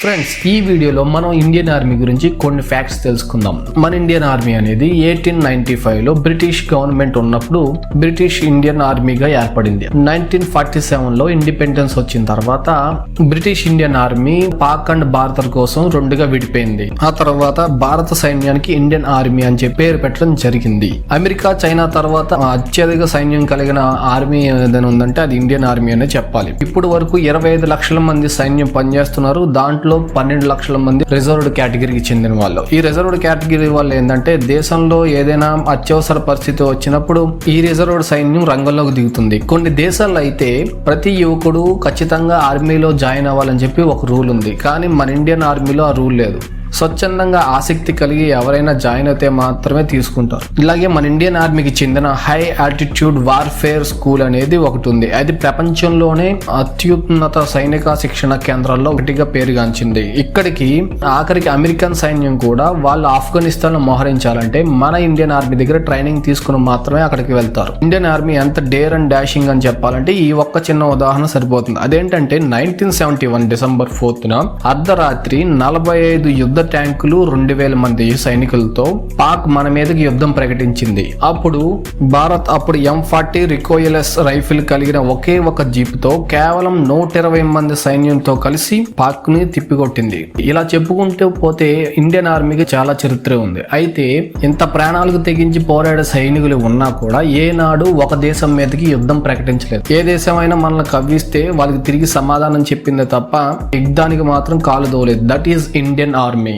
Friends, ఈ వీడియోలో మనం ఇండియన్ ఆర్మీ గురించి కొన్ని ఫ్యాక్ట్స్ తెలుసుకుందాం. మన ఇండియన్ ఆర్మీ అనేది 1895లో బ్రిటిష్ గవర్నమెంట్ ఉన్నప్పుడు బ్రిటిష్ ఇండియన్ ఆర్మీగా ఏర్పడింది. 1947లో ఇండిపెండెన్స్ వచ్చిన తర్వాత British Indian army Pak and Bharat కోసం రెండుగా విడిపోయింది. ఆ తర్వాత భారత సైన్యానికి ఇండియన్ ఆర్మీ అని చెప్పి పేరు పెట్టడం జరిగింది. అమెరికా, చైనా తర్వాత అత్యధిక సైన్యం కలిగిన ఆర్మీ ఏదైనా ఉందంటే అది ఇండియన్ ఆర్మీ అనే చెప్పాలి. ఇప్పుడు వరకు 25 లక్షల మంది సైన్యం పనిచేస్తున్నారు. దాంట్లో 12 లక్షల మంది రిజర్వ్డ్ కేటగిరీకి చెందిన వాళ్ళు. ఈ రిజర్వ్డ్ కేటగిరీ వాళ్ళు ఏంటంటే దేశంలో ఏదైనా అత్యవసర పరిస్థితి వచ్చినప్పుడు ఈ రిజర్వ్డ్ సైన్యం రంగంలోకి దిగుతుంది. కొన్ని దేశాల్లో అయితే ప్రతి యువకుడు ఖచ్చితంగా ఆర్మీలో జాయిన్ అవ్వాలని చెప్పి ఒక రూల్ ఉంది. కానీ మన ఇండియన్ ఆర్మీలో ఆ రూల్ లేదు. స్వచ్ఛందంగా ఆసక్తి కలిగి ఎవరైనా జాయిన్ అయితే మాత్రమే తీసుకుంటారు. ఇలాగే మన ఇండియన్ ఆర్మీకి చెందిన హై ఆల్టిట్యూడ్ వార్ఫేర్ స్కూల్ అనేది ఒకటి ఉంది. అది ప్రపంచంలోనే అత్యున్నత సైనిక శిక్షణ కేంద్రాల్లో ఒకటిగా పేరుగాంచింది. ఇక్కడికి ఆఖరికి అమెరికన్ సైన్యం కూడా వాళ్ళు ఆఫ్ఘనిస్తాన్ లో మోహరించాలంటే మన ఇండియన్ ఆర్మీ దగ్గర ట్రైనింగ్ తీసుకుని మాత్రమే అక్కడికి వెళ్తారు. ఇండియన్ ఆర్మీ ఎంత డేర్ అండ్ డాషింగ్ అని చెప్పాలంటే ఈ ఒక్క చిన్న ఉదాహరణ సరిపోతుంది. అదేంటంటే 1971 డిసెంబర్ 4న అర్ధరాత్రి 45 యుద్ధ ట్యాంకులు 2000 మంది సైనికులతో పాక్ మన మీదకి యుద్ధం ప్రకటించింది. అప్పుడు భారత్ M40 రికోయిలెస్ రైఫిల్ కలిగిన ఒకే ఒక జీప్ తో కేవలం 120 మంది సైన్యంతో కలిసి పాక్ ని తిప్పికొట్టింది. ఇలా చెప్పుకుంటూ పోతే ఇండియన్ ఆర్మీకి చాలా చరిత్ర ఉంది. అయితే ఇంత ప్రాణాలకు తెగించి పోరాడే సైనికులు ఉన్నా కూడా ఏనాడు ఒక దేశం మీదకి యుద్ధం ప్రకటించలేదు. ఏ దేశమైనా మనల్ని కవ్విస్తే వాళ్ళకి తిరిగి సమాధానం చెప్పిందే తప్ప యుద్ధానికి మాత్రం కాలు దోలేదు. That is Indian army.